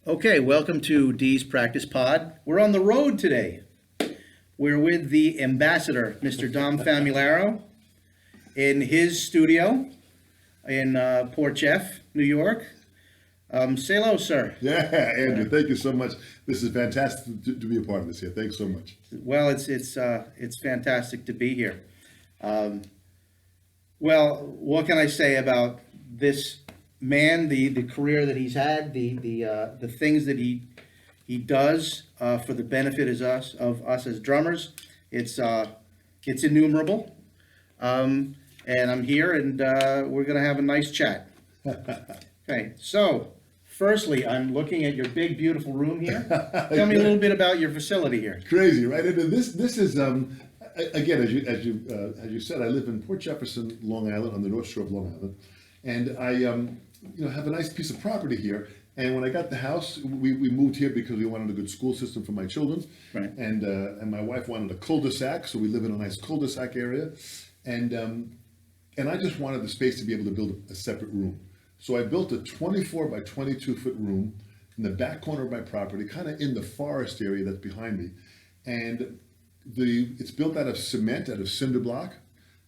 Okay, welcome to Dee's Practice Pod. We're on the road today. We're with the ambassador, Mr. Dom Famularo, in his studio in Port Jeff, New York. Say hello, sir. Yeah, Andrew, thank you so much. This is fantastic to be a part of this here. Thanks so much. Well, it's fantastic to be here. Well, what can I say about this man, the career that he's had, the things that he does for the benefit of us as drummers? It's innumerable. And I'm here, and we're gonna have a nice chat. Okay, so firstly, I'm looking at your big, beautiful room here. Tell me a little bit about your facility here. Crazy, right? And this is again, as you said, I live in Port Jefferson, Long Island, on the North Shore of Long Island, and I have a nice piece of property here. And when I got the house, we moved here because we wanted a good school system for my children, Right. And my wife wanted a cul-de-sac, so we live in a nice cul-de-sac area, and I just wanted the space to be able to build a separate room. So I built a 24 by 22 foot room in the back corner of my property, kind of in the forest area that's behind me. And it's built out of cement, out of cinder block.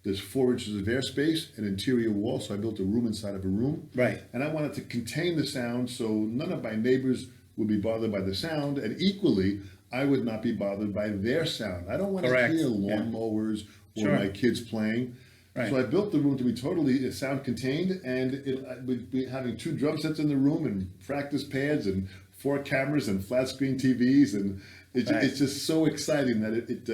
There's 4 inches of airspace, an interior wall, so I built a room inside of a room. Right. And I wanted to contain the sound so none of my neighbors would be bothered by the sound, and equally, I wowould not be bothered by their sound. I don't want Correct. to hear Yeah. lawnmowers or Sure. my kids playing. Right. So I built the room to be totally sound contained, and we'd be having 2 drum sets in the room and practice pads and 4 cameras and flat screen TVs, and Right. it's just so exciting that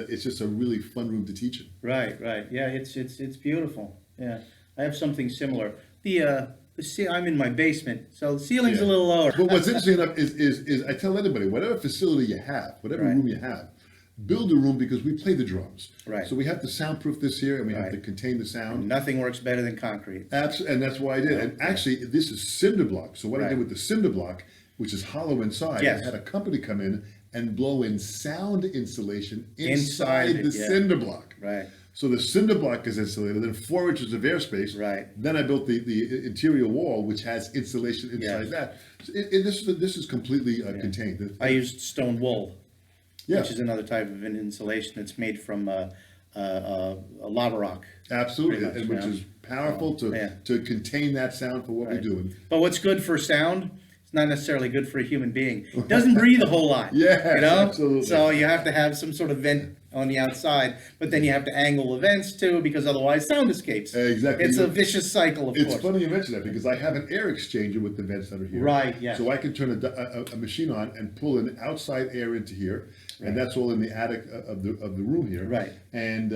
it's just a really fun room to teach in. Right, right. Yeah, it's beautiful. Yeah, I have something similar. I'm in my basement, so the ceiling's a Yeah. little lower. But what's interesting enough is I tell anybody, whatever facility you have, whatever Right. room you have, build a room because we play the drums. Right. So we have to soundproof this here, and we have Right. to contain the sound. Nothing works better than concrete. And that's why I did. And actually, this is cinder block. So what I Right. did with the cinder block, which is hollow inside, Yes. I had a company come in and blow in sound insulation Inside inside it, the yeah. cinder block. Right. So the cinder block is insulated, then 4 inches of airspace. Right. Then I built the interior wall, which has insulation inside Yes. that. So this is completely contained. I used stone wool, Yeah, which is another type of an insulation that's made from lava rock. absolutely, pretty much, and which yeah. is powerful Yeah. to contain that sound for what Right. we're doing. But what's good for sound, it's not necessarily good for a human being. It doesn't breathe a whole lot. Yes, you know? absolutely. So you have to have some sort of vent on the outside, but then you have to angle the vents too, because otherwise sound escapes. Exactly. It's a vicious cycle, of It's course. funny you mention that because I have an air exchanger with the vents that are here. Right, yeah. So I can turn a machine on and pull an outside air into here, and that's all in the attic of the room here. Right. And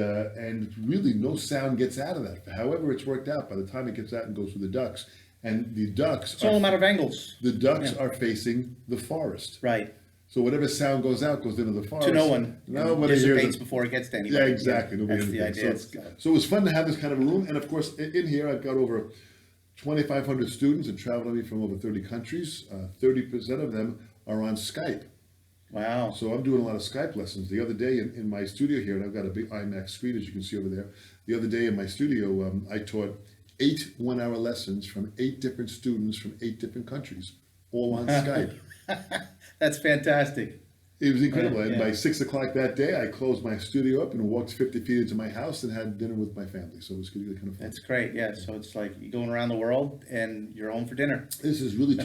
really no sound gets out of that. However, it's worked out by the time it gets out and goes through the ducts, and the ducts It's all a matter of angles. the ducts are facing the forest. Right. So whatever sound goes out goes into the forest. To no one. Nobody hears dissipates it. before it gets to anybody. Yeah, exactly. Nobody That's the hears idea. it. So it was fun to have this kind of a room, and of course, in here I've got over 2,500 students that travel to me from over 30 countries. 30% of them are on Skype. Wow. So I'm doing a lot of Skype lessons. The other day in my studio here, and I've got a big IMAX screen, as you can see over there. The other day in my studio, I taught 8 one-hour lessons from 8 different students from 8 different countries, all on Skype. That's fantastic. It was incredible. Yeah, And yeah. by 6 o'clock that day, I closed my studio up and walked 50 feet into my house and had dinner with my family. So it was really kind of fun. That's great. Yeah. So it's like you're going around the world and you're home for dinner. This is really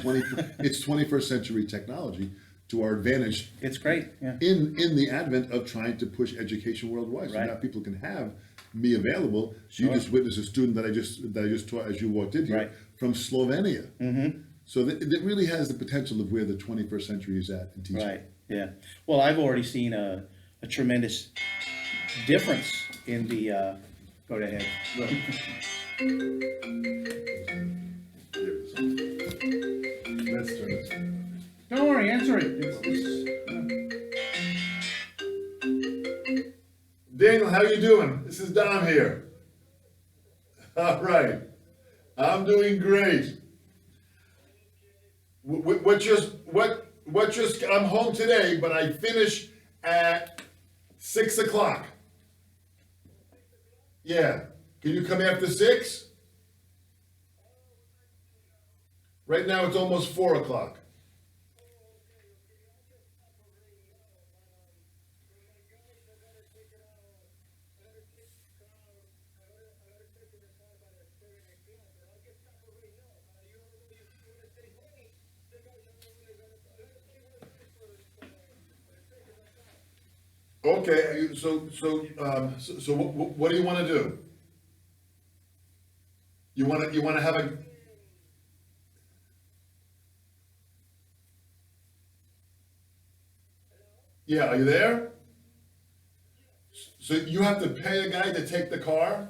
it's 21st century technology to our advantage It's great. Yeah. in the advent of trying to push education worldwide. So Right. now people can have me available. You Sure. just witnessed a student that I just taught as you walked in here Right. from Slovenia. Mm-hmm. So that really has the potential of where the 21st century is at in teaching. Right. Yeah. Well, I've already seen a tremendous difference in the. Go ahead. Let's turn this on. Don't worry. Answer it. Daniel, how you doing? This is Dom here. All right. I'm doing great. I'm home today, but I finish at 6 o'clock. Yeah. Can you come after 6? Right now it's almost 4 o'clock. Okay, so what do you wanna do? You wanna have a, yeah, are you there? So you have to pay a guy to take the car?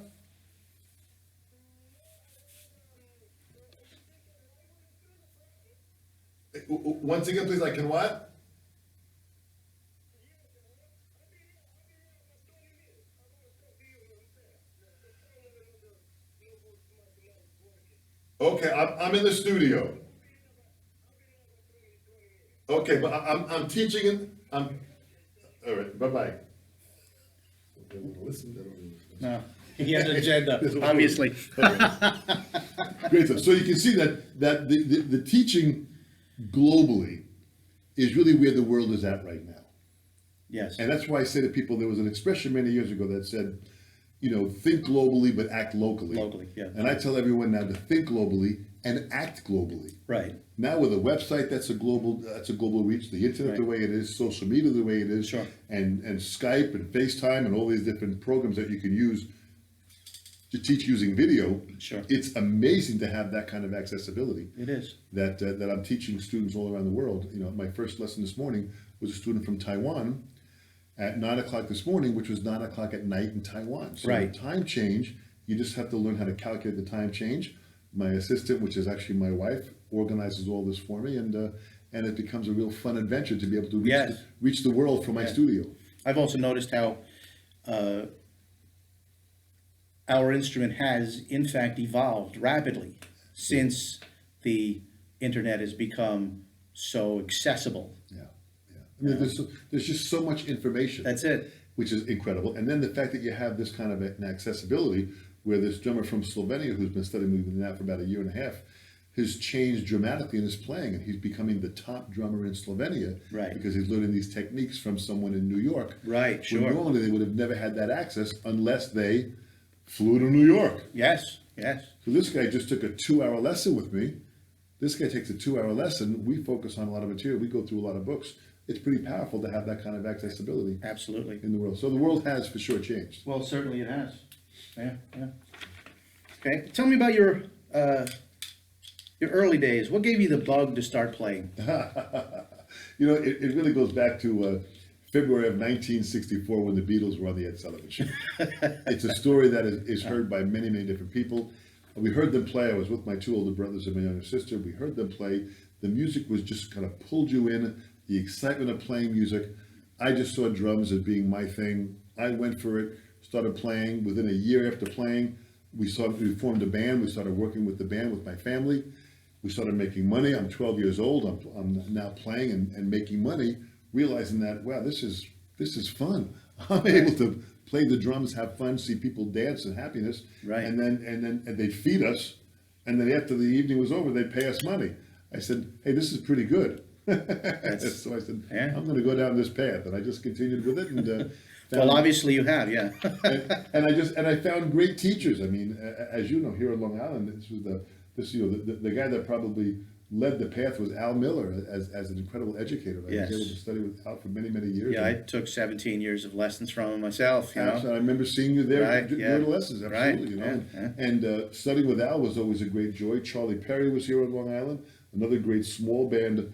Once again, please, I can what? Okay, I'm in the studio. Okay, but I'm teaching it, all right, bye-bye. They don't wanna listen, they don't wanna listen. No, he had an agenda, obviously. Great stuff. So you can see that the teaching globally is really where the world is at right now. Yes, And that's why I say to people, there was an expression many years ago that said, think globally but act locally. Locally, yeah. And I tell everyone now to think globally and act globally. right, Now with a website that's a global reach, the internet the Right. way it is, social media the way it is, Sure. and Skype and FaceTime and all these different programs that you can use to teach using video. Sure. It's amazing to have that kind of accessibility. it is. That I'm teaching students all around the world. My first lesson this morning was a student from Taiwan at 9 o'clock this morning, which was 9 o'clock at night in Taiwan. So Right. the time change, you just have to learn how to calculate the time change. My assistant, which is actually my wife, organizes all this for me, and it becomes a real fun adventure to be able to Yes. reach the world from my Yes. studio. I've also noticed how our instrument has, in fact, evolved rapidly since the internet has become so accessible. Yeah, yeah. I mean, there's just so much information. That's it. Which is incredible. And then the fact that you have this kind of an accessibility, where this drummer from Slovenia, who's been studying with me now for about a year and a half, has changed dramatically in his playing, and he's becoming the top drummer in Slovenia. Right. Because he's learning these techniques from someone in New York. Right, When sure. normally they would have never had that access unless they flew to New York. Yes, yes. So this guy just took a 2-hour lesson with me. This guy takes a 2-hour lesson. We focus on a lot of material. We go through a lot of books. It's pretty powerful to have that kind of accessibility Absolutely. in the world. So the world has for sure changed. Well, certainly it has. Yeah, yeah. Okay, tell me about your early days. What gave you the bug to start playing? It really goes back to February of 1964 when the Beatles were on the Ed Sullivan Show. It's a story that is heard by many, many different people. We heard them play. I was with my 2 older brothers and my younger sister. We heard them play. The music was just kind of pulled you in, the excitement of playing music. I just saw drums as being my thing. I went for it, started playing. Within a year after playing, we formed a band. We started working with the band with my family. We started making money. I'm 12 years old. I'm now playing and making money, realizing that, wow, this is fun. I'm able to play the drums, have fun, see people dance in happiness. Right. And then they'd feed us. And then after the evening was over, they'd pay us money. I said, hey, this is pretty good. So I said, Yeah. I'm going to go down this path. And I just continued with it. And Well, obviously you have, yeah. and I found great teachers. I mean, as you know, here in Long Island, the guy that probably led the path was Al Miller as an incredible educator. I Yes. was able to study with Al for many, many years. Yeah, I took 17 years of lessons from him myself, you know. Absolutely. I remember seeing you there Right, during yeah. the lessons. Absolutely, Right, yeah. And studying with Al was always a great joy. Charlie Perry was here on Long Island, another great small band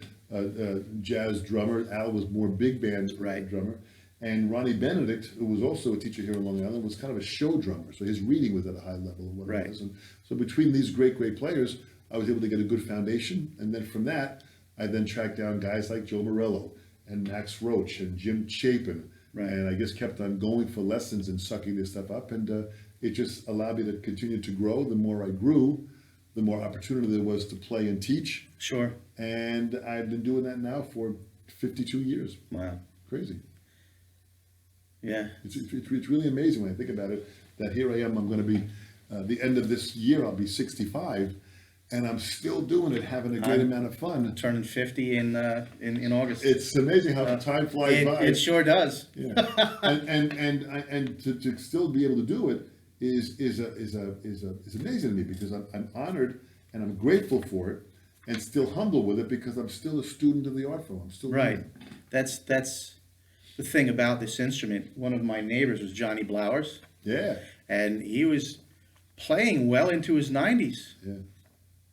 jazz drummer. Al was more big band Right. drummer. And Ronnie Benedict, who was also a teacher here in Long Island, was kind of a show drummer. So his reading was at a high level of what Right. it was. And so between these great players, I was able to get a good foundation. And then from that, I then tracked down guys like Joe Morello and Max Roach and Jim Chapin. Right. And I just kept on going for lessons and sucking this stuff up. And it just allowed me to continue to grow. The more I grew, the more opportunity there was to play and teach. Sure. And I've been doing that now for 52 years. Wow. Crazy. Yeah. It's really amazing when I think about it, that here I am, I'm going to be, the end of this year, I'll be 65, and I'm still doing it, having a great amount of fun. Turning 50 in August. It's amazing how time flies by. It sure does. Yeah. and to still be able to do it is amazing to me, because I'm honored and I'm grateful for it, and still humble with it, because I'm still a student of the art form. I'm still Right. learning. That's the thing about this instrument. One of my neighbors was Johnny Blowers, Yeah, and he was playing well into his 90s. yeah,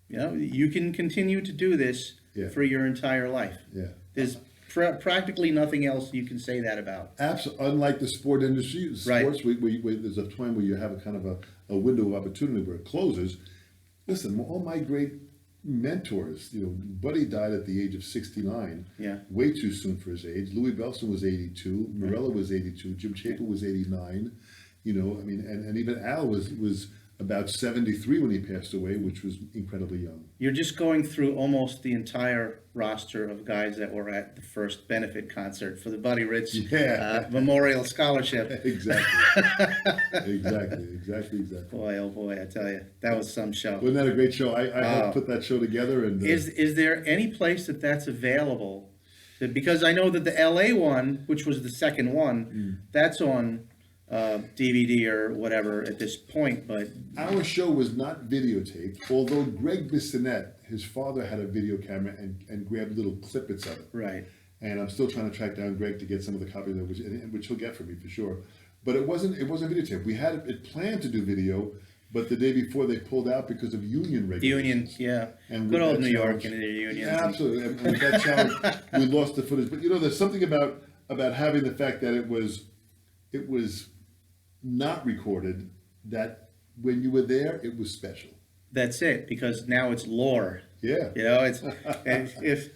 You know, you can continue to do this Yeah. for your entire life. yeah. There's practically nothing else you can say that about. Absolutely. Unlike the sport industry, Right. sports, there's a time where you have a kind of a window of opportunity where it closes. Listen, all my great mentors, Buddy died at the age of 69. Yeah. Way too soon for his age. Louis Bellson was 82. Morello was 82. Jim Chapin was 89. And even Al was about 73 when he passed away, which was incredibly young. You're just going through almost the entire roster of guys that were at the first benefit concert for the Buddy Rich Yeah. Memorial Scholarship. Exactly. Exactly. Boy, oh boy, I tell you, that was some show. Wasn't that a great show? I helped put that show together. And Is there any place that's available? Because I know that the LA one, which was the second one, that's on DVD or whatever at this point, but our show was not videotaped, although Greg Bissonette, his father, had a video camera and grabbed little clippets of it. right. And I'm still trying to track down Greg to get some of the copies of which he'll get from me for sure. But it wasn't videotaped. We had it planned to do video, but the day before they pulled out because of union regulations. Unions, yeah. And Good with old that New York challenge- and their unions. Yeah, absolutely. And with that challenge, we lost the footage. But there's something about having the fact that it was not recorded, that when you were there, it was special. That's it, because now it's lore. Yeah. It's and if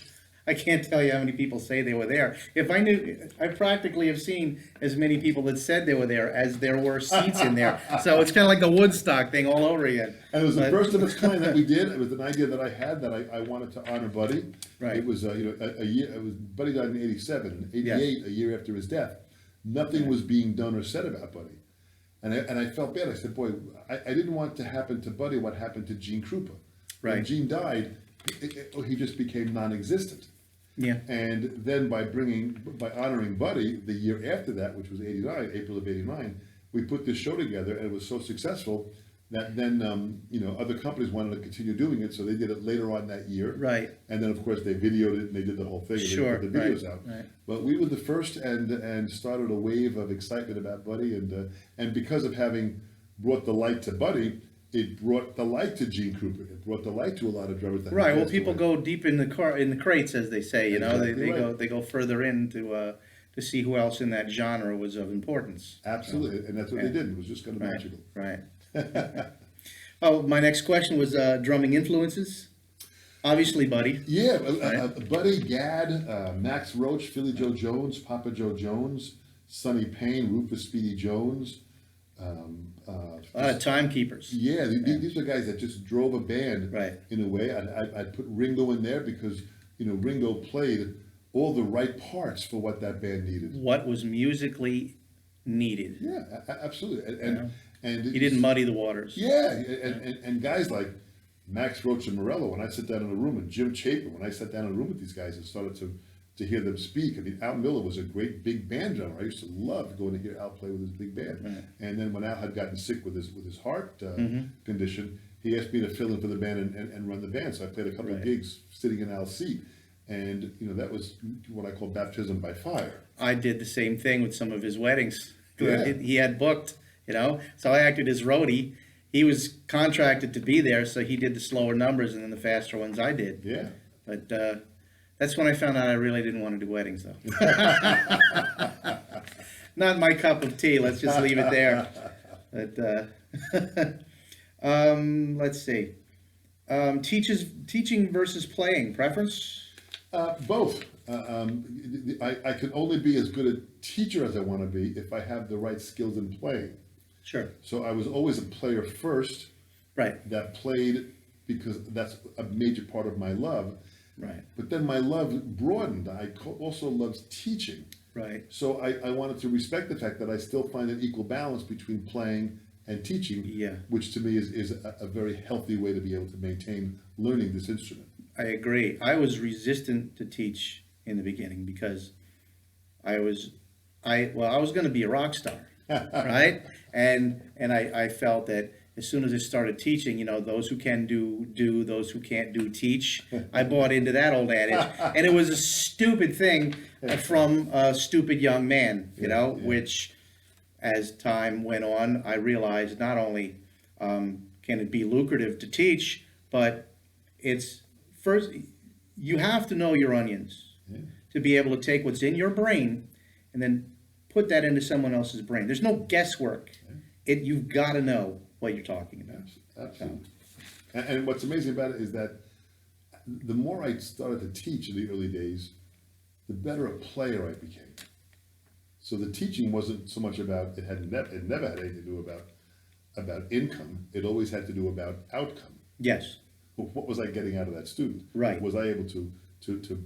I can't tell you how many people say they were there. If I knew, I practically have seen as many people that said they were there as there were seats in there. So it's kind of like the Woodstock thing all over again. And it was the But- first of its kind that we did. It was an idea that I had that I wanted to honor Buddy. Right. It was a year. It was Buddy died in '87. In '88, a year after his death, nothing was being done or said about Buddy. And I felt bad. I said, boy, I didn't want to happen to Buddy what happened to Gene Krupa. When Right. Gene died, he just became non-existent. Yeah. And then by honoring Buddy the year after that, which was '89, April of '89, we put this show together, and it was so successful that then other companies wanted to continue doing it, so they did it later on that year. Right. And then of course they videoed it and they did the whole thing. And Sure, they put the videos right, out. right. But we were the first and started a wave of excitement about Buddy, and because of having brought the light to Buddy, it brought the light to Gene Krupa. It brought the light to a lot of drummers. That Right. Well, passed people away. go deep in the crates, as they say. Exactly They right. go further in to see who else in that genre was of importance. Absolutely, and that's what Yeah. they did. It was just kind of magical. Right. Oh, my next question was drumming influences. Obviously, Buddy. Yeah, Right. Buddy, Gad, Max Roach, Philly Joe Jones, Papa Joe Jones, Sonny Payne, Rufus Speedy Jones. A lot of timekeepers. Yeah, these are guys that just drove a band Right. in a way. I'd put Ringo in there because Ringo played all the right parts for what that band needed. What was musically needed. Yeah, absolutely, and He didn't muddy the waters. Yeah, and guys like Max Roach and Morello, when I sit down in a room, and Jim Chapin, when I sat down in a room with these guys and started to hear them speak. I mean, Al Miller was a great big band drummer. I used to love going to hear Al play with his big band. Right. And then when Al had gotten sick with his heart condition, he asked me to fill in for the band and run the band. So I played a couple of Right. gigs sitting in Al's seat. And, that was what I call baptism by fire. I did the same thing with some of his weddings. Yeah. He had booked, so I acted as roadie. He was contracted to be there, so he did the slower numbers, and then the faster ones I did. Yeah. But that's when I found out I really didn't want to do weddings, though. Not my cup of tea. Let's just leave it there. But let's see. Teaching versus playing preference. Both. I can only be as good a teacher as I want to be if I have the right skills in playing. Sure. So I was always a player first Right. that played because that's a major part of my love. Right. But then my love broadened. I also loved teaching. Right. So I wanted to respect the fact that I still find an equal balance between playing and teaching, Yeah. which to me is a very healthy way to be able to maintain learning this instrument. I agree. I was resistant to teach in the beginning because I was going to be a rock star, right? And I felt that as soon as I started teaching, you know, those who can do, those who can't do, teach. I bought into that old adage, and it was a stupid thing from a stupid young man, you know, Yeah. which, as time went on, I realized not only can it be lucrative to teach, but it's first, you have to know your onions to be able to take what's in your brain and then put that into someone else's brain. There's no guesswork. You've got to know what you're talking about. Absolutely. And what's amazing about it is that the more I started to teach in the early days, the better a player I became. So the teaching wasn't so much about, it never had anything to do about income. It always had to do about outcome. Yes. What was I getting out of that student? Right. Was I able to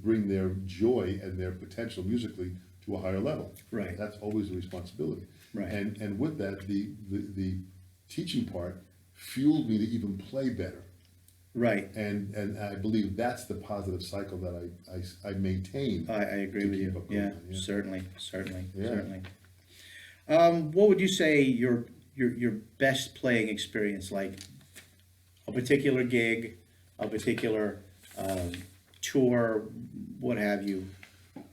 bring their joy and their potential musically to a higher level? Right. That's always a responsibility. Right. And with that, the teaching part fueled me to even play better. Right. And I believe that's the positive cycle that I maintain. I agree to with keep you. up going, Yeah, yeah. certainly. Yeah. Certainly. What would you say your best playing experience, like a particular gig, a particular tour, what have you?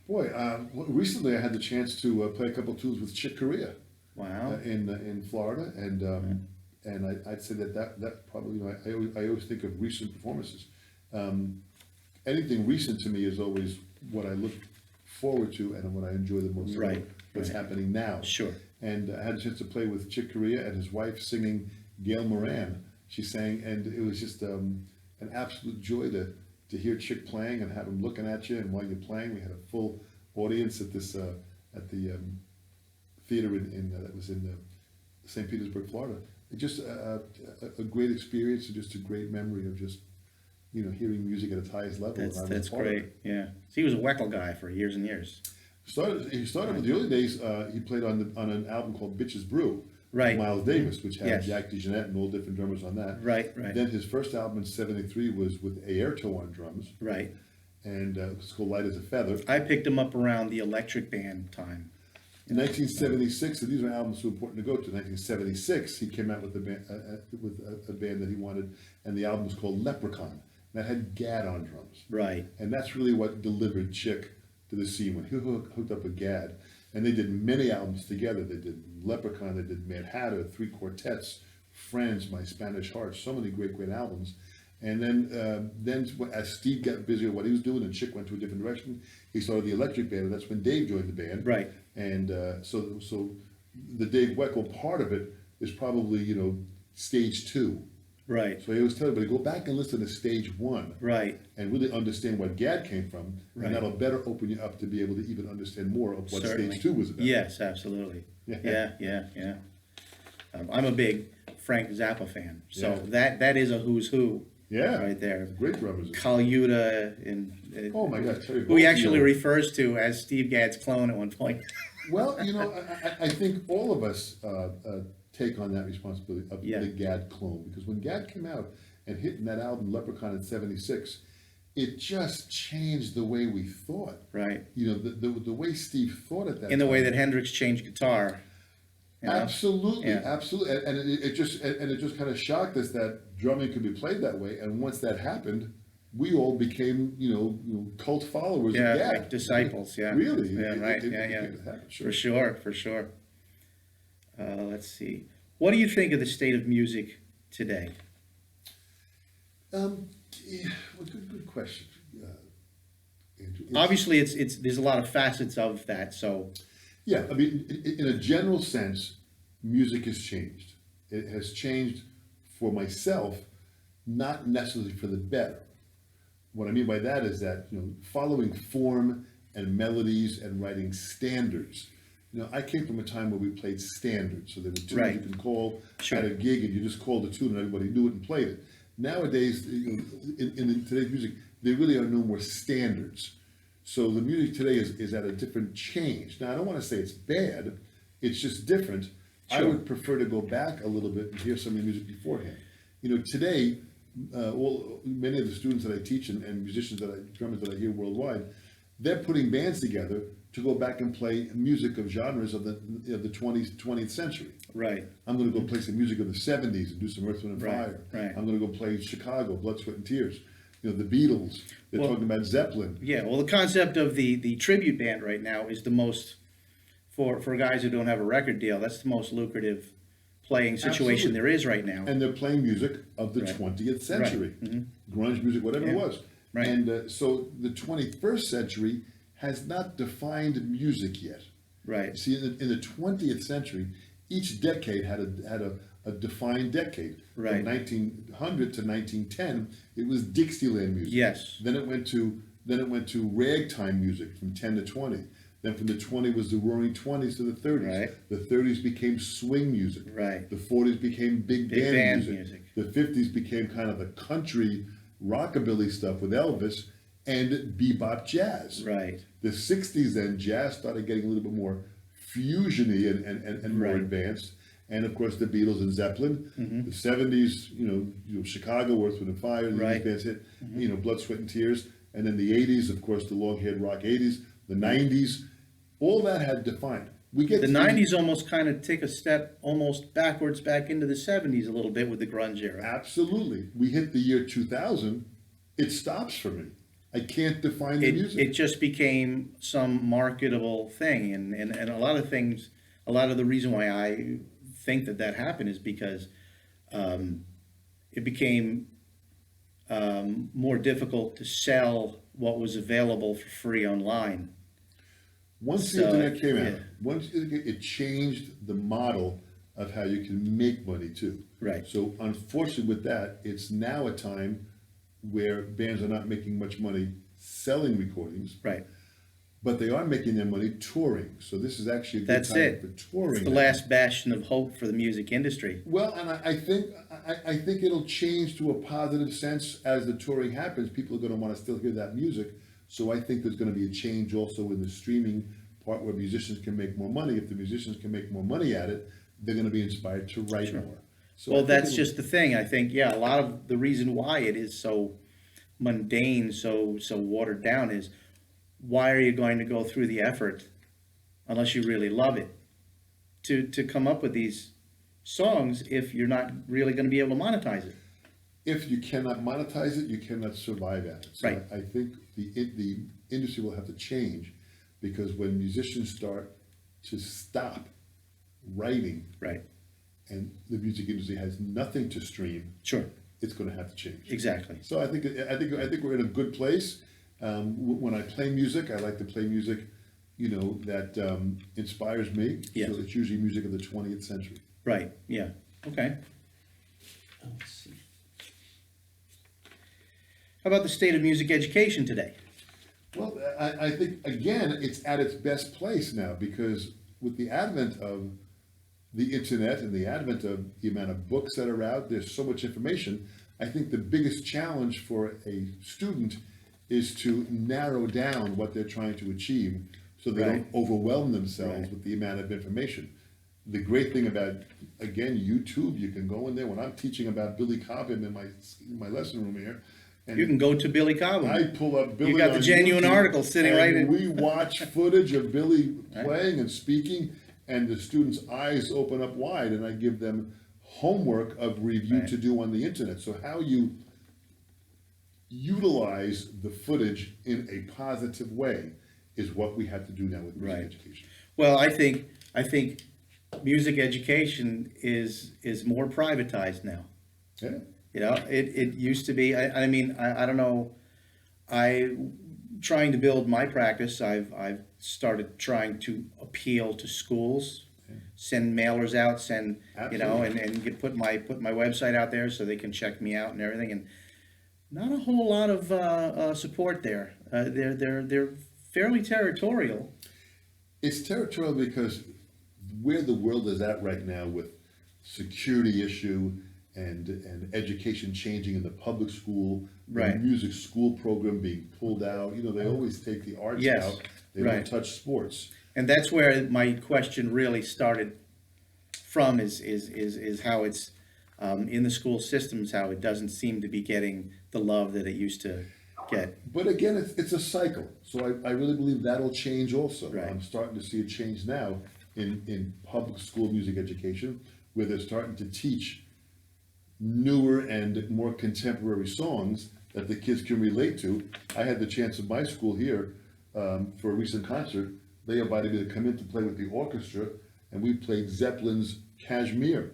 Boy, recently I had the chance to play a couple tunes with Chick Corea Wow. in Florida, and I'd say that probably, you know, I always think of recent performances. Anything recent to me is always what I look forward to and what I enjoy the most. Right, What's right. happening now. Sure. And I had a chance to play with Chick Corea and his wife singing Gail Moran. She sang, and it was just an absolute joy to hear Chick playing and have him looking at you. And while you're playing, we had a full audience at this at the theater that was in St. Petersburg, Florida. It just a great experience and just a great memory of just, you know, hearing music at its highest level. and I was That's part of great. it. Yeah. So he was a Weckl guy for years and years. He started with the early days. He played on an album called Bitches Brew. Right. Miles Davis, which had Yes. Jack DeJohnette and all different drummers on that. Right. Right. Then his first album in '73 was with Airto on drums, Right. and it's called Light as a Feather. I picked him up around the Electric Band time. In 1976, and these are albums so important to go to. 1976, he came out with a band that he wanted, and the album was called Leprechaun. That had Gad on drums, Right. and that's really what delivered Chick to the scene when he hooked up with Gad. And they did many albums together. They did Leprechaun, they did Mad Hatter, Three Quartets, Friends, My Spanish Heart, so many great albums. And then as Steve got busy with what he was doing and Chick went to a different direction, he started the Electric Band, and that's when Dave joined the band. Right. And so the Dave Weckl part of it is probably, you know, stage 2. Right. So I always tell everybody, go back and listen to stage 1. Right. And really understand what Gad came from, Right. and that'll better open you up to be able to even understand more of what Certainly. stage 2 was about. Yes, absolutely. Yeah. Yeah. I'm a big Frank Zappa fan, so Yeah. that is a who's who. Yeah. Right there. Great drummers. Kalyuta and Oh my God, Terry who he actually Bozzio. refers to as Steve Gadd's clone at one point. Well, you know, I think all of us take on that responsibility of Yeah. the Gad clone, because when Gad came out and hit in that album Leprechaun in '76, it just changed the way we thought. Right. You know, the way Steve thought at that In the way time. that Hendrix changed guitar. You know? Absolutely, Yeah. absolutely, and it just kind of shocked us that drumming could be played that way. And once that happened, we all became, you know, cult followers Yeah, of Gad. like disciples. Yeah. Really? Yeah. Right. Yeah. It happened, For sure. Let's see. What do you think of the state of music today? Yeah, well, good question. Andrew. Obviously, it's there's a lot of facets of that. So Yeah, I mean, in a general sense, music has changed. It has changed for myself, not necessarily for the better. What I mean by that is that, you know, following form and melodies and writing standards. You know, I came from a time where we played standards, so there were tunes Right. you can call Sure. at a gig, and you just called the tune, and everybody knew it and played it. Nowadays, you know, in today's music, there really are no more standards. So the music today is at a different change. Now, I don't want to say it's bad, it's just different. I Sure. would prefer to go back a little bit and hear some of the music beforehand. You know, today, many of the students that I teach and musicians drummers that I hear worldwide, they're putting bands together to go back and play music of genres of the 20th century. Right. I'm going to go play some music of the 70s and do some Earth, Wind, and Right, Fire. right. I'm going to go play Chicago, Blood, Sweat, and Tears. You know, the Beatles. They're Well- talking about Zeppelin. Yeah, well, the concept of the tribute band right now is the most, for guys who don't have a record deal, that's the most lucrative playing situation Absolutely. there is right now. And they're playing music of the Right. 20th century. Grunge music, whatever it Yeah. was. Right. And so the 21st century has not defined music yet. Right, See, in the 20th century, each decade had a defined decade. Right. From 1900 to 1910, it was Dixieland music. yes, Then it went to ragtime music from 10 to 20. Then from the 20 was the Roaring 20s to the 30s. Right. The 30s became swing music. right, The 40s became big Big band, band music. music. The 50s became kind of the country rockabilly stuff with Elvis and bebop jazz. right, The 60s then, jazz started getting a little bit more fusiony and more Right. advanced. And of course, the Beatles and Zeppelin. The 70s, Chicago, Earth, Wind, and Fire, the Right. bands hit, Blood, Sweat, and Tears. And then the 80s, of course, the long-haired rock 80s. The 90s, all that had defined. We get the to 90s almost kind of take a step almost backwards back into the 70s a little bit with the grunge era. Absolutely. We hit the year 2000, it stops for me. I can't define the It music. just became some marketable thing, and a lot of things, a lot of the reason why I think that happened is because it became more difficult to sell what was available for free online. Once the So, internet came out, yeah. it changed the model of how you can make money too. Right. So unfortunately with that, it's now a time where bands are not making much money selling recordings, Right. but they are making their money touring. So this is actually a good That's time it. for touring. It's the now. last bastion of hope for the music industry. Well, and I think it'll change to a positive sense as the touring happens. People are going to want to still hear that music. So I think there's going to be a change also in the streaming part where musicians can make more money. If the musicians can make more money at it, they're going to be inspired to write more. So I Well, think that's it'll- just the thing. I think, yeah, a lot of the reason why it is so mundane, so watered down is why are you going to go through the effort unless you really love it to come up with these songs if you're not really going to be able to monetize it? if you cannot monetize it, you cannot survive at it. So Right. I think the industry will have to change because when musicians start to stop writing Right. and the music industry has nothing to stream, Sure. it's going to have to change. Exactly. So I think we're in a good place. When I play music, I like to play music, that inspires me. Yeah. So it's usually music of the 20th century. Right. Yeah. Okay. Let's see. How about the state of music education today? Well, I think, again, it's at its best place now because with the advent of the internet and the advent of the amount of books that are out, there's so much information. I think the biggest challenge for a student is to narrow down what they're trying to achieve so they Right. don't overwhelm themselves Right. with the amount of information. The great thing about, again, YouTube, you can go in there. When I'm teaching about Billy Cobham in my lesson room here, and You can go to Billy Cobham. I pull up Billy. You got the on genuine YouTube, article sitting and right in- We watch footage of Billy playing and speaking, and the students' eyes open up wide, and I give them homework of review Right. to do on the internet. So how you utilize the footage in a positive way is what we have to do now with music Right. education. Well, I think music education is more privatized now. Yeah. It used to be, I mean, I don't know, trying to build my practice, I've started trying to appeal to schools, send mailers out, and put my website out there so they can check me out and everything, and not a whole lot of support there. They're fairly territorial. It's territorial because where the world is at right now with security issue and education changing in the public school, Right. the music school program being pulled out, they always take the arts Yes, out, they right. don't touch sports. And that's where my question really started from is how it's in the school systems, how it doesn't seem to be getting the love that it used to get. But again, it's a cycle, so I really believe that'll change also. Right. I'm starting to see a change now in public school music education, where they're starting to teach newer and more contemporary songs that the kids can relate to. I had the chance at my school here, for a recent concert, they invited me to come in to play with the orchestra, and we played Zeppelin's Kashmir.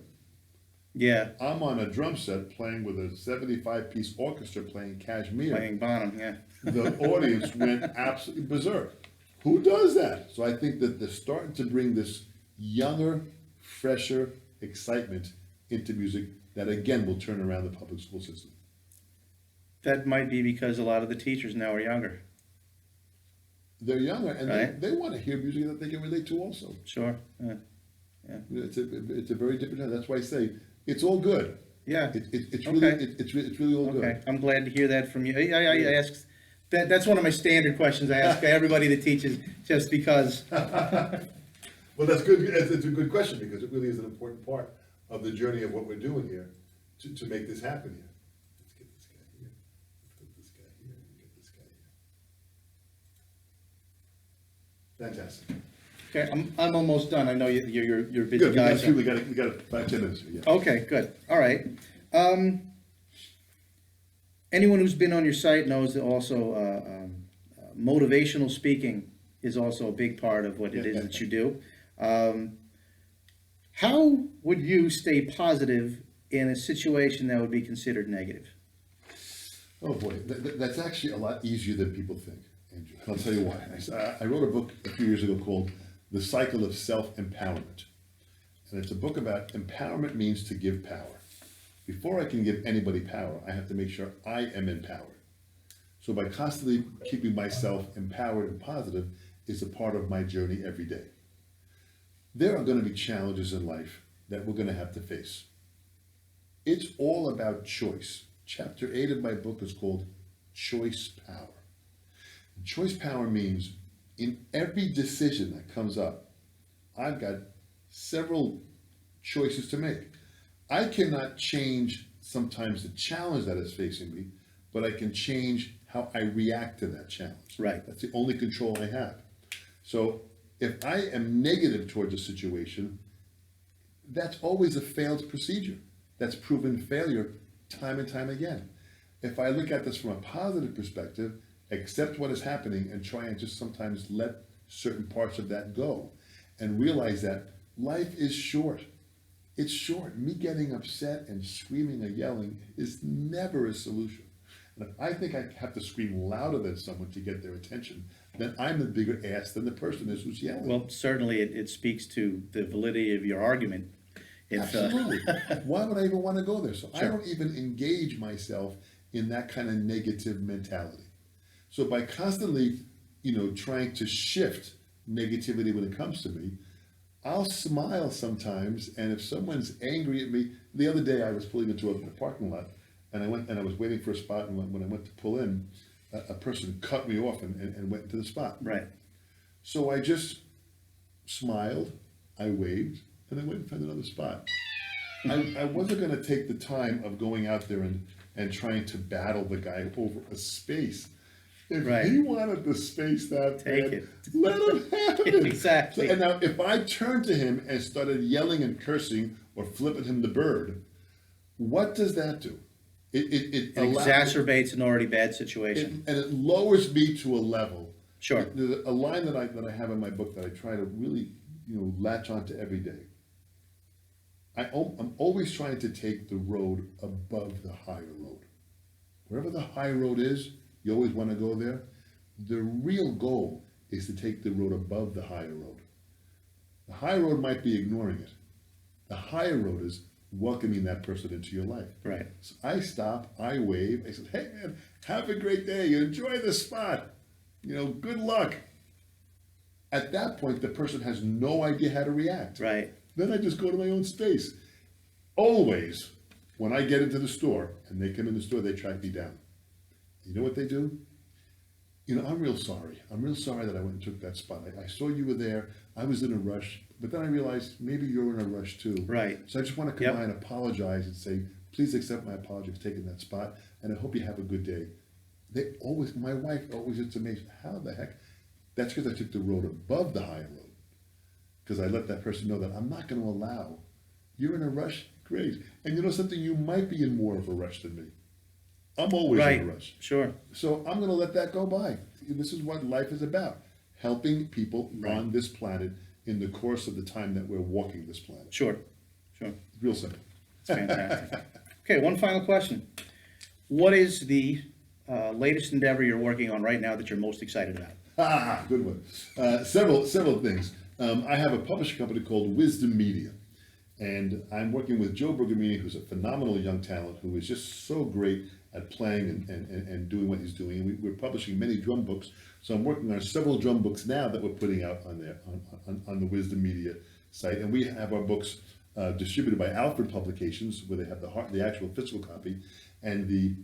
Yeah, I'm on a drum set playing with a 75-piece orchestra playing Kashmir. playing Bonham, yeah. The audience went absolutely berserk. Who does that? So I think that they're starting to bring this younger, fresher excitement into music that again will turn around the public school system. That might be because a lot of the teachers now are younger. They're younger and Right. they want to hear music that they can relate to also. Sure, yeah. It's a very different time. That's why I say it's all good. Yeah. It's really Okay. it's really all good. Okay, I'm glad to hear that from you. I ask, that's one of my standard questions I ask everybody that teaches, just because, Well, that's good. It's a good question because it really is an important part of the journey of what we're doing here to make this happen here. Let's get this guy here. Let's put this guy here and get this guy here. Fantastic. okay, I'm almost done. I know you're busy Good. guys. We got 5-10 minutes here. Yeah. Okay, good, all right. Anyone who's been on your site knows that also, motivational speaking is also a big part of what it is that you do. How would you stay positive in a situation that would be considered negative? Oh boy, that's actually a lot easier than people think, Andrew. I'll tell you why. I wrote a book a few years ago called The Cycle of Self-Empowerment. And it's a book about empowerment means to give power. Before I can give anybody power, I have to make sure I am empowered. So by constantly keeping myself empowered and positive is a part of my journey every day. There are going to be challenges in life that we're going to have to face. It's all about choice. Chapter 8 of my book is called Choice Power. And choice power means in every decision that comes up, I've got several choices to make. I cannot change sometimes the challenge that is facing me, but I can change how I react to that challenge. Right. That's the only control I have. So if I am negative towards a situation, that's always a failed procedure. That's proven failure time and time again. If I look at this from a positive perspective, accept what is happening and try and just sometimes let certain parts of that go and realize that life is short. It's short. Me getting upset and screaming or yelling is never a solution. And if I think I have to scream louder than someone to get their attention, then I'm the bigger ass than the person is who's yelling. Well, certainly it speaks to the validity of your argument. If, Absolutely. Why would I even want to go there? So I Sure. don't even engage myself in that kind of negative mentality. So by constantly, trying to shift negativity when it comes to me, I'll smile sometimes. And if someone's angry at me, the other day I was pulling into a parking lot and I was waiting for a spot. And when I went to pull in, a person cut me off and went into the spot. right, So I just smiled, I waved, and I went and found another spot. I wasn't going to take the time of going out there and trying to battle the guy over a space. If Right. he wanted the space that Take bad, it. let him have it. Exactly. And now, if I turned to him and started yelling and cursing or flipping him the bird, what does that do? It exacerbates an already bad situation. and it lowers me to a level. Sure. There's a line that I have in my book that I try to really, latch onto every day. I'm always trying to take the road above the higher road. Wherever the high road is, you always want to go there. The real goal is to take the road above the higher road. The high road might be ignoring it. The higher road is welcoming that person into your life. Right. So I stop, I wave, I said, hey man, have a great day, enjoy the spot, good luck. At that point, the person has no idea how to react. Right. Then I just go to my own space. Always, when I get into the store and they come in the store, they track me down. You know what they do? I'm real sorry. I'm real sorry that I went and took that spot. I saw you were there. I was in a rush, but then I realized maybe you're in a rush too. Right. So I just want to come by and apologize and say, please accept my apology for taking that spot, and I hope you have a good day. my wife always gets amazed, how the heck? That's because I took the road above the high road. Because I let that person know that I'm not going to allow, you're in a rush, great. And you know something, you might be in more of a rush than me. I'm always Right, in a rush. sure. So I'm going to let that go by. This is what life is about, helping people Right. on this planet in the course of the time that we're walking this planet. Sure, sure. Real simple. It's fantastic. Okay, one final question. What is the latest endeavor you're working on right now that you're most excited about? Ah, good one. Several things. I have a publishing company called Wisdom Media, and I'm working with Joe Bergamini, who's a phenomenal young talent who is just so great at playing and doing what he's doing. We're publishing many drum books, so I'm working on several drum books now that we're putting out on there on the Wisdom Media site, and we have our books distributed by Alfred Publications, where they have the actual physical copy, and the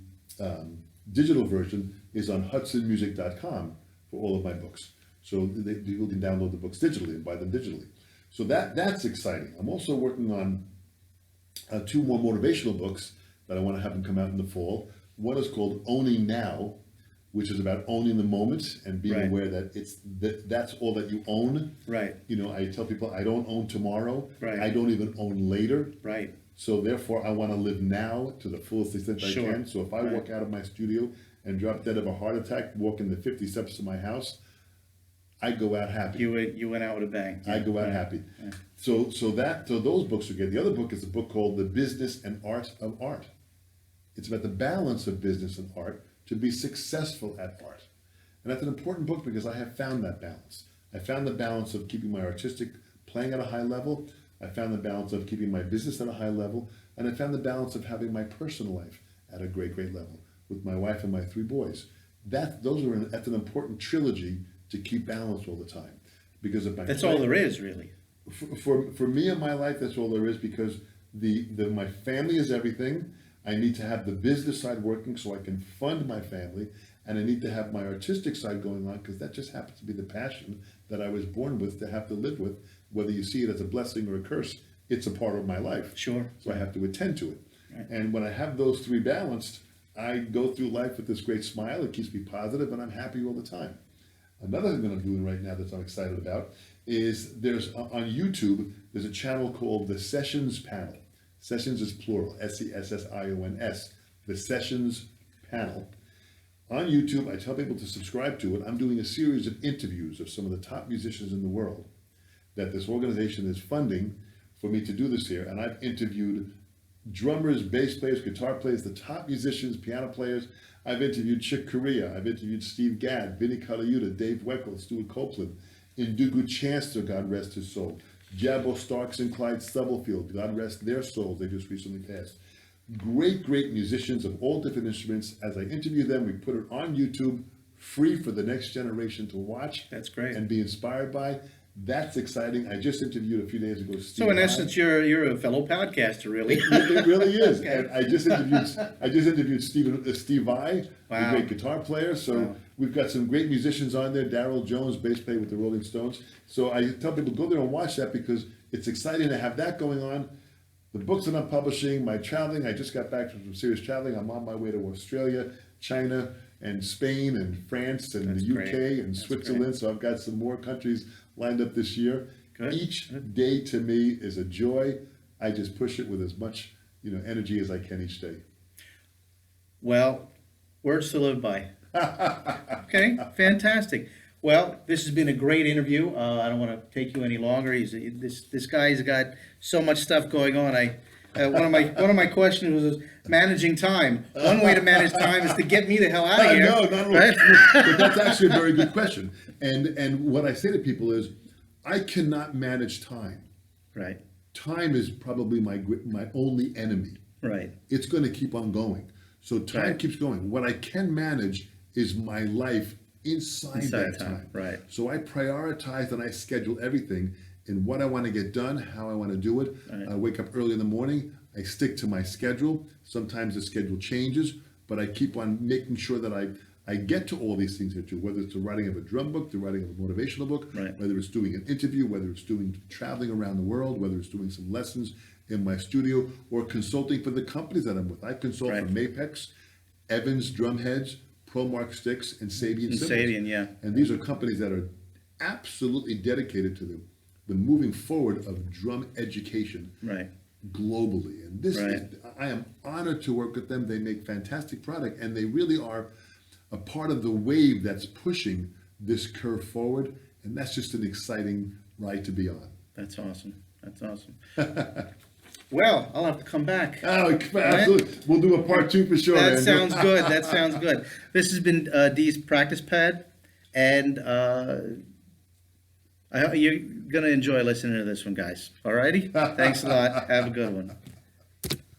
digital version is on HudsonMusic.com for all of my books. So people can download the books digitally and buy them digitally. So that's exciting. I'm also working on 2 more motivational books that I want to have them come out in the fall. One is called Owning Now, which is about owning the moment and being Right. aware that that's all that you own. Right, You know, I tell people I don't own tomorrow. Right. I don't even own later. right, So therefore, I want to live now to the fullest extent I Sure. can. So if I Right. walk out of my studio and drop dead of a heart attack, walking the 50 steps to my house, I go out happy. you went out with a bang. I go out Right. happy. So those books are good. The other book is a book called The Business and Art of Art. It's about the balance of business and art to be successful at art. And that's an important book because I have found that balance. I found the balance of keeping my artistic playing at a high level. I found the balance of keeping my business at a high level. And I found the balance of having my personal life at a great level with my wife and my 3 boys. That's an important trilogy to keep balance all the time. Because if That's all there is, really. for me in my life, that's all there is, because my family is everything. I need to have the business side working so I can fund my family, and I need to have my artistic side going on because that just happens to be the passion that I was born with to have to live with. Whether you see it as a blessing or a curse, it's a part of my life. Sure. So I have to attend to it. Right. And when I have those 3 balanced, I go through life with this great smile. It keeps me positive, and I'm happy all the time. Another thing that I'm doing right now that I'm excited about is on YouTube, there's a channel called The Sessions Panel. Sessions is plural, SESSIONS, The Sessions Panel. On YouTube, I tell people to subscribe to it. I'm doing a series of interviews of some of the top musicians in the world that this organization is funding for me to do this here. And I've interviewed drummers, bass players, guitar players, the top musicians, piano players. I've interviewed Chick Corea. I've interviewed Steve Gadd, Vinnie Colaiuta, Dave Weckl, Stuart Copeland, Indugu Chancellor, God rest his soul, Jabbo Starks and Clyde Stubblefield, God rest their souls, they just recently passed. Great musicians of all different instruments. As I interview them, we put it on YouTube, free for the next generation to watch. That's great. And be inspired by. That's exciting. I just interviewed a few days ago Steve So in Vai. essence, you're a fellow podcaster, really. It really is. Okay. And I just interviewed Steve Vai, Wow. a great guitar player. So Wow. we've got some great musicians on there. Darryl Jones, bass player with the Rolling Stones. So I tell people, go there and watch that because it's exciting to have that going on. The books that I'm publishing, my traveling, I just got back from some serious traveling. I'm on my way to Australia, China, and Spain, and France, and That's the UK, great. and That's Switzerland. great. So I've got some more countries lined up this year. Good. Each day to me is a joy. I just push it with as much energy as I can each day. Well, words to live by. Okay, fantastic. Well, this has been a great interview. I don't want to take you any longer. This guy's got so much stuff going on. One of my questions was managing time. One way to manage time is to get me the hell out of here. No, not at all. Right? But that's actually a very good question. And what I say to people is, I cannot manage time. Right, Time is probably my only enemy. right, It's going to keep on going. So time Right. keeps going. What I can manage is my life inside that time. right. So I prioritize and I schedule everything in what I want to get done, how I want to do it. Right. I wake up early in the morning. I stick to my schedule. Sometimes the schedule changes, but I keep on making sure that I get to all these things I do, whether it's the writing of a drum book, the writing of a motivational book, Right. whether it's doing an interview, whether it's doing traveling around the world, whether it's doing some lessons in my studio, or consulting for the companies that I'm with. I consult Right. for Mapex, Evans Drumheads, ProMark sticks, and Sabian cymbals. Sabian, yeah. And these are companies that are absolutely dedicated to the moving forward of drum education Right. globally. And this Right. is, I am honored to work with them. They make fantastic product, and they really are a part of the wave that's pushing this curve forward. And that's just an exciting ride to be on. That's awesome. That's awesome. Well, I'll have to come back. Oh, absolutely. We'll do a part 2 for sure. That Andrew. sounds good. That sounds good. This has been Dee's practice pad, and you're gonna enjoy listening to this one, guys. All righty? Thanks a lot. Have a good one.